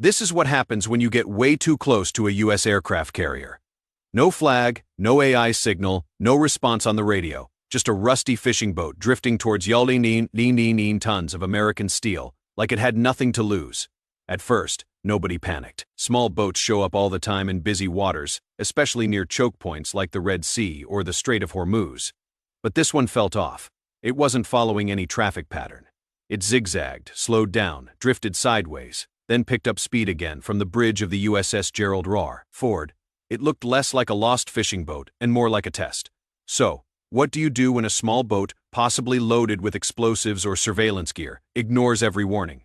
This is what happens when you get way too close to a U.S. aircraft carrier. No flag, no AI signal, no response on the radio, just a rusty fishing boat drifting towards yalding tons of American steel, like it had nothing to lose. At first, nobody panicked. Small boats show up all the time in busy waters, especially near choke points like the Red Sea or the Strait of Hormuz. But this one felt off. It wasn't following any traffic pattern. It zigzagged, slowed down, drifted sideways, then picked up speed again from the bridge of the USS Gerald R. Ford. It looked less like a lost fishing boat and more like a test. So, what do you do when a small boat, possibly loaded with explosives or surveillance gear, ignores every warning?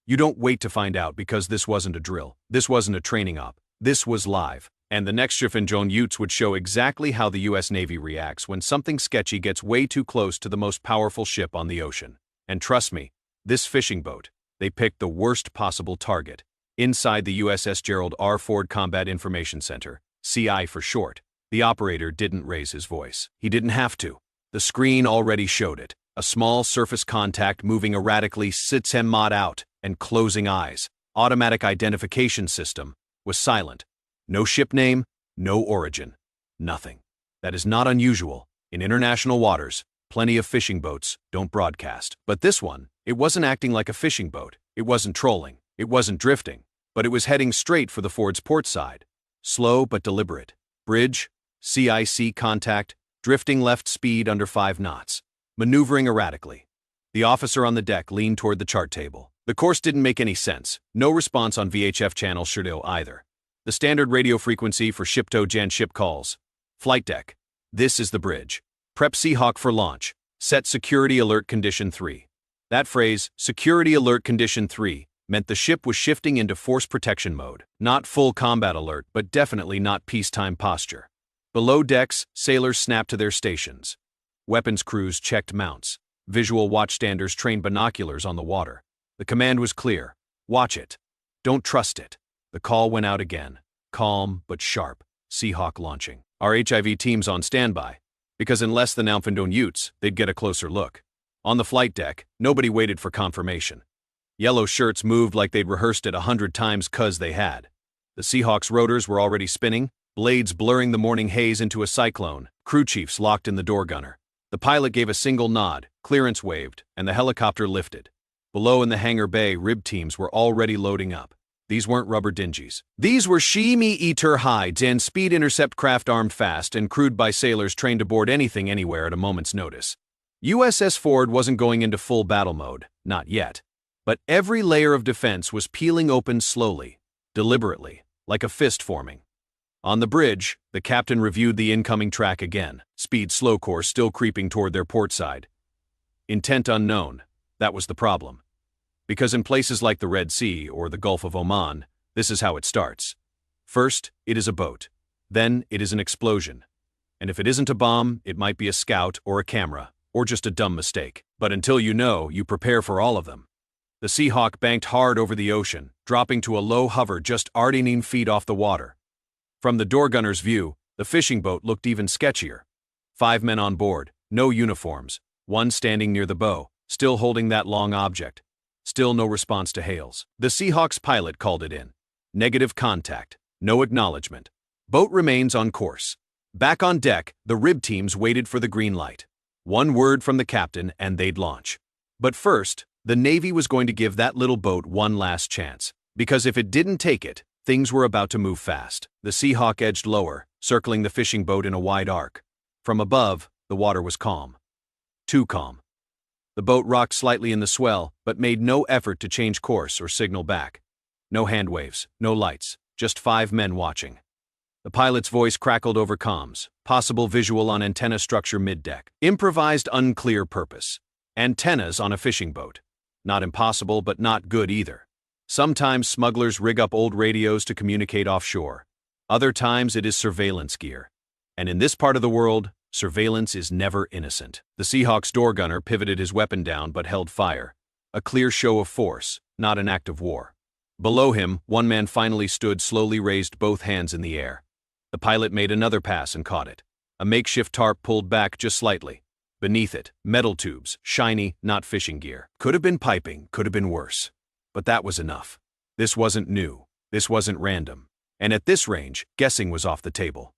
You don't wait to find out because this wasn't a drill, this wasn't a training op, this was live. And the next John Utes would show exactly how the US Navy reacts when something sketchy gets way too close to the most powerful ship on the ocean. And trust me, this fishing boat, they picked the worst possible target. Inside the USS Gerald R. Ford Combat Information Center, CI for short, the operator didn't raise his voice. He didn't have to. The screen already showed it. A small surface contact moving erratically, sits him mod out, and closing eyes. Automatic identification system was silent. No ship name, no origin. Nothing. That is not unusual. In international waters, plenty of fishing boats don't broadcast. But this one, it wasn't acting like a fishing boat. It wasn't trolling. It wasn't drifting. But it was heading straight for the Ford's port side. Slow but deliberate. Bridge, CIC contact, drifting left speed under 5 knots. Maneuvering erratically. The officer on the deck leaned toward the chart table. The course didn't make any sense. No response on VHF channel Shirdo either. The standard radio frequency for ship-to-jan ship calls. Flight deck. This is the bridge. Prep Seahawk for launch. Set Security Alert Condition 3. That phrase, Security Alert Condition 3, meant the ship was shifting into force protection mode. Not full combat alert, but definitely not peacetime posture. Below decks, sailors snapped to their stations. Weapons crews checked mounts. Visual watchstanders trained binoculars on the water. The command was clear. Watch it. Don't trust it. The call went out again. Calm but sharp. Seahawk launching. RHIB teams on standby. Because in less than Utes, they'd get a closer look. On the flight deck, nobody waited for confirmation. Yellow shirts moved like they'd rehearsed it 100 times 'cause they had. The Seahawks' rotors were already spinning, blades blurring the morning haze into a cyclone, crew chiefs locked in the door gunner. The pilot gave a single nod, clearance waved, and the helicopter lifted. Below in the hangar bay, RHIB teams were already loading up. These weren't rubber dingies. These were She-Me-Eater hides and speed intercept craft armed fast and crewed by sailors trained to board anything anywhere at a moment's notice. USS Ford wasn't going into full battle mode, not yet. But every layer of defense was peeling open slowly, deliberately, like a fist forming. On the bridge, the captain reviewed the incoming track again, speed slow course still creeping toward their port side. Intent unknown, that was the problem. Because in places like the Red Sea or the Gulf of Oman, this is how it starts. First, it is a boat. Then, it is an explosion. And if it isn't a bomb, it might be a scout or a camera, or just a dumb mistake. But until you know, you prepare for all of them. The Seahawk banked hard over the ocean, dropping to a low hover just 18 feet off the water. From the door gunner's view, the fishing boat looked even sketchier. 5 men on board, no uniforms, one standing near the bow, still holding that long object. Still no response to hails. The Seahawks pilot called it in. Negative contact, no acknowledgement. Boat remains on course. Back on deck, the RHIB teams waited for the green light. One word from the captain and they'd launch. But first, the Navy was going to give that little boat one last chance. Because if it didn't take it, things were about to move fast. The Seahawk edged lower, circling the fishing boat in a wide arc. From above, the water was calm. Too calm. The boat rocked slightly in the swell, but made no effort to change course or signal back. No hand waves, no lights, just 5 men watching. The pilot's voice crackled over comms, possible visual on antenna structure mid-deck. Improvised unclear purpose. Antennas on a fishing boat. Not impossible, but not good either. Sometimes smugglers rig up old radios to communicate offshore. Other times it is surveillance gear. And in this part of the world, surveillance is never innocent. The Seahawk's door gunner pivoted his weapon down but held fire. A clear show of force, not an act of war. Below him, one man finally stood, slowly raised both hands in the air. The pilot made another pass and caught it. A makeshift tarp pulled back just slightly. Beneath it, metal tubes, shiny, not fishing gear. Could have been piping, could have been worse. But that was enough. This wasn't new. This wasn't random. And at this range, guessing was off the table.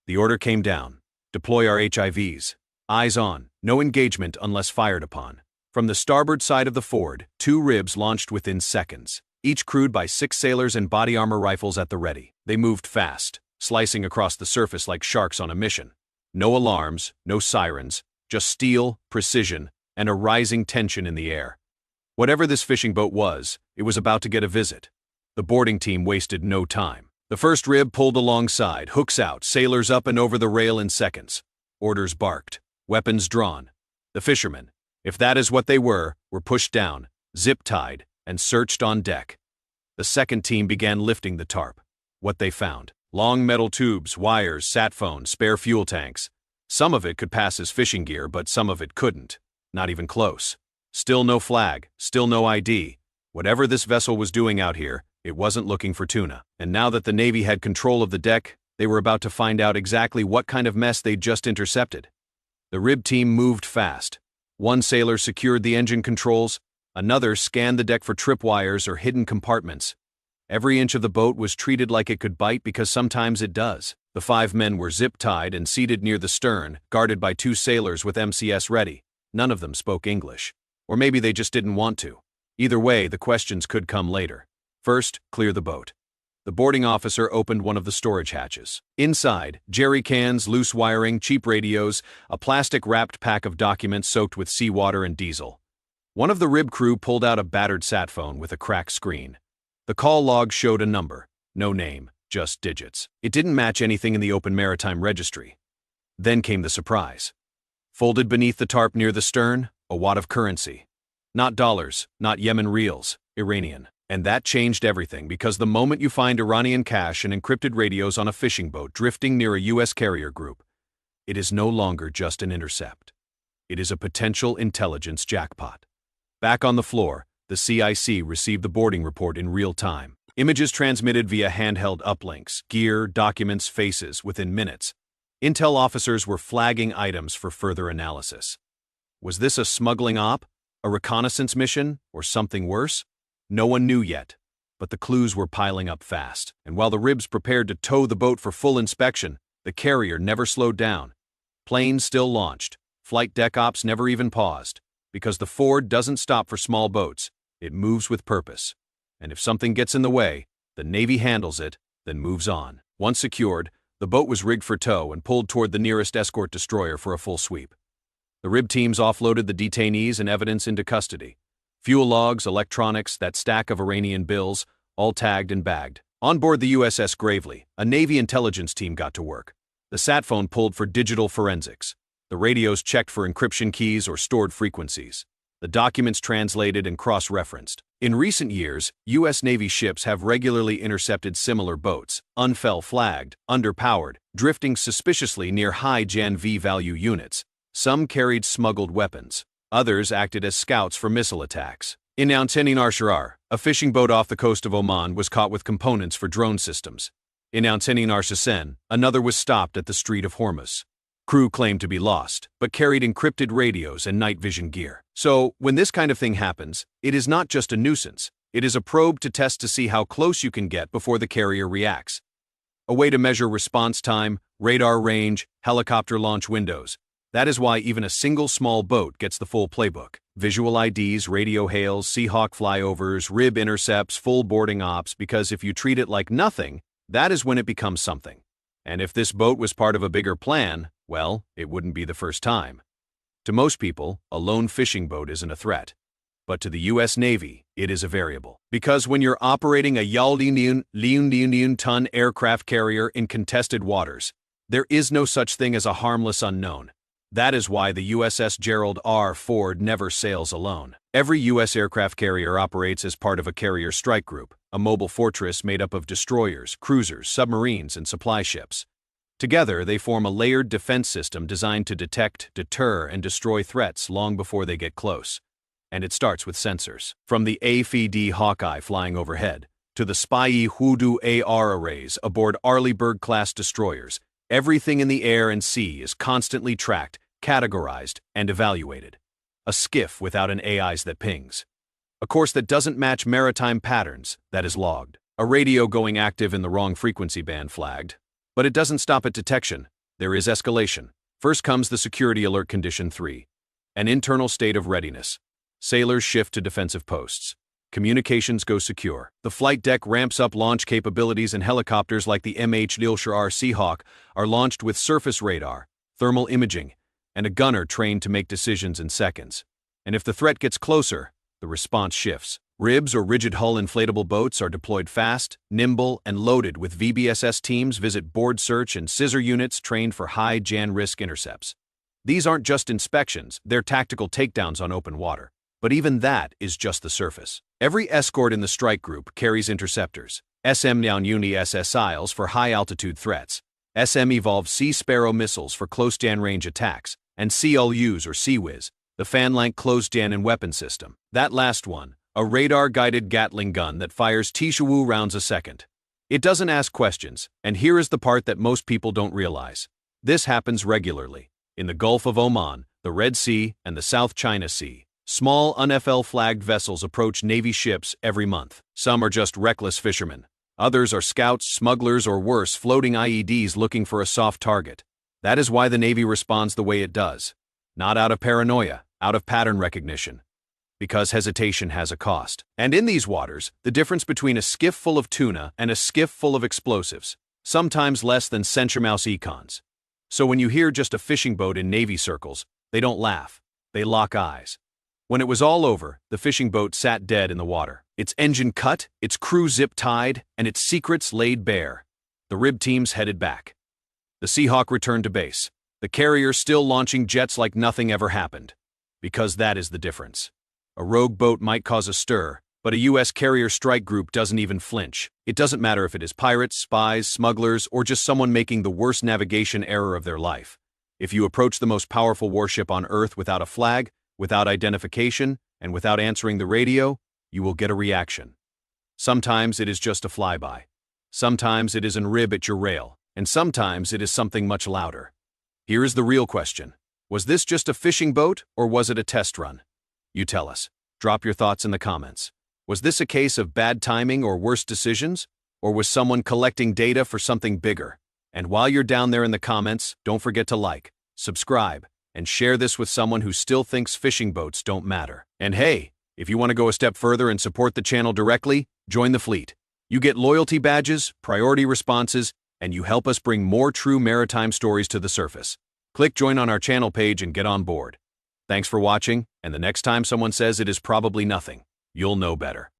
The order came down. Deploy our RHIBs. Eyes on, no engagement unless fired upon. From the starboard side of the Ford, 2 RHIBs launched within seconds, each crewed by 6 sailors and body armor rifles at the ready. They moved fast, slicing across the surface like sharks on a mission. No alarms, no sirens, just steel, precision, and a rising tension in the air. Whatever this fishing boat was, it was about to get a visit. The boarding team wasted no time. The first RHIB pulled alongside, hooks out, sailors up and over the rail in seconds. Orders barked, weapons drawn. The fishermen, if that is what they were pushed down, zip-tied, and searched on deck. The second team began lifting the tarp. What they found: long metal tubes, wires, sat phones, spare fuel tanks. Some of it could pass as fishing gear, but some of it couldn't. Not even close. Still no flag, still no ID. Whatever this vessel was doing out here, it wasn't looking for tuna. And now that the Navy had control of the deck, they were about to find out exactly what kind of mess they'd just intercepted. The RHIB team moved fast. One sailor secured the engine controls, another scanned the deck for tripwires or hidden compartments. Every inch of the boat was treated like it could bite, because sometimes it does. The 5 men were zip-tied and seated near the stern, guarded by 2 sailors with MCS ready. None of them spoke English. Or maybe they just didn't want to. Either way, the questions could come later. First, clear the boat. The boarding officer opened one of the storage hatches. Inside, jerry cans, loose wiring, cheap radios, a plastic-wrapped pack of documents soaked with seawater and diesel. One of the RHIB crew pulled out a battered sat phone with a cracked screen. The call log showed a number. No name, just digits. It didn't match anything in the open Maritime registry. Then came the surprise. Folded beneath the tarp near the stern, a wad of currency. Not dollars, not Yemen reals, Iranian. And that changed everything, because the moment you find Iranian cash and encrypted radios on a fishing boat drifting near a U.S. carrier group, it is no longer just an intercept. It is a potential intelligence jackpot. Back on the floor, the CIC received the boarding report in real time. Images transmitted via handheld uplinks, gear, documents, faces, within minutes. Intel officers were flagging items for further analysis. Was this a smuggling op, a reconnaissance mission, or something worse? No one knew yet, but the clues were piling up fast. And while the RHIBs prepared to tow the boat for full inspection, the carrier never slowed down. Planes still launched. Flight deck ops never even paused. Because the Ford doesn't stop for small boats, it moves with purpose. And if something gets in the way, the Navy handles it, then moves on. Once secured, the boat was rigged for tow and pulled toward the nearest escort destroyer for a full sweep. The RHIB teams offloaded the detainees and evidence into custody. Fuel logs, electronics, that stack of Iranian bills, all tagged and bagged. On board the USS Gravely, a Navy intelligence team got to work. The sat phone pulled for digital forensics. The radios checked for encryption keys or stored frequencies. The documents translated and cross-referenced. In recent years, U.S. Navy ships have regularly intercepted similar boats, unflagged, underpowered, drifting suspiciously near high Jan V value units. Some carried smuggled weapons. Others acted as scouts for missile attacks. In Antenin Arsharar, a fishing boat off the coast of Oman was caught with components for drone systems. In Antenin Arshasen, another was stopped at the Strait of Hormuz. Crew claimed to be lost, but carried encrypted radios and night vision gear. So, when this kind of thing happens, it is not just a nuisance. It is a probe to test to see how close you can get before the carrier reacts. A way to measure response time, radar range, helicopter launch windows. That is why even a single small boat gets the full playbook. Visual IDs, radio hails, Seahawk flyovers, RHIB intercepts, full boarding ops, because if you treat it like nothing, that is when it becomes something. And if this boat was part of a bigger plan, well, it wouldn't be the first time. To most people, a lone fishing boat isn't a threat. But to the U.S. Navy, it is a variable. Because when you're operating a ton aircraft carrier in contested waters, there is no such thing as a harmless unknown. That is why the USS Gerald R. Ford never sails alone. Every U.S. aircraft carrier operates as part of a carrier strike group, a mobile fortress made up of destroyers, cruisers, submarines, and supply ships. Together, they form a layered defense system designed to detect, deter, and destroy threats long before they get close. And it starts with sensors. From the AFD Hawkeye flying overhead, to the Spy Hoodoo AR arrays aboard Arleigh Burke-class destroyers, everything in the air and sea is constantly tracked, categorized, and evaluated. A skiff without an AIs that pings. A A course that doesn't match maritime patterns, that is logged. A radio going active in the wrong frequency band flagged. But it doesn't stop at detection. There is escalation. First comes the security alert condition 3. An internal state of readiness. Sailors shift to defensive posts. Communications go secure. The flight deck ramps up launch capabilities, and helicopters like the MH-LRAD Seahawk are launched with surface radar, thermal imaging, and a gunner trained to make decisions in seconds. And if the threat gets closer, the response shifts. RHIBs, or rigid hull inflatable boats, are deployed fast, nimble, and loaded with VBSS teams visit board search and scissor units trained for high Jan risk intercepts. These aren't just inspections, they're tactical takedowns on open water. But even that is just the surface. Every escort in the strike group carries interceptors, SM USS for high-altitude threats, SM Evolved Sea Sparrow missiles for close-jan range attacks, and CLUs, or CWIS, the fan-length closed-jan and weapon system. That last one, a radar-guided Gatling gun that fires Tishawu rounds a second. It doesn't ask questions, and here is the part that most people don't realize. This happens regularly. In the Gulf of Oman, the Red Sea, and the South China Sea, small UNFL-flagged vessels approach Navy ships every month. Some are just reckless fishermen. Others are scouts, smugglers, or worse, floating IEDs looking for a soft target. That is why the Navy responds the way it does. Not out of paranoia, out of pattern recognition. Because hesitation has a cost. And in these waters, the difference between a skiff full of tuna and a skiff full of explosives, sometimes less than centuremouse econs. So when you hear just a fishing boat in Navy circles, they don't laugh, they lock eyes. When it was all over, the fishing boat sat dead in the water, its engine cut, its crew zip-tied, and its secrets laid bare. The RHIB teams headed back. The Seahawk returned to base, the carrier still launching jets like nothing ever happened. Because that is the difference. A rogue boat might cause a stir, but a U.S. carrier strike group doesn't even flinch. It doesn't matter if it is pirates, spies, smugglers, or just someone making the worst navigation error of their life. If you approach the most powerful warship on Earth without a flag, without identification, and without answering the radio, you will get a reaction. Sometimes it is just a flyby. Sometimes it is an RHIB at your rail. And sometimes it is something much louder. Here is the real question. Was this just a fishing boat, or was it a test run? You tell us. Drop your thoughts in the comments. Was this a case of bad timing or worse decisions? Or was someone collecting data for something bigger? And while you're down there in the comments, don't forget to like, subscribe, and share this with someone who still thinks fishing boats don't matter. And hey, if you want to go a step further and support the channel directly, join the fleet. You get loyalty badges, priority responses, and you help us bring more true maritime stories to the surface. Click join on our channel page and get on board. Thanks for watching, and the next time someone says it is probably nothing, you'll know better.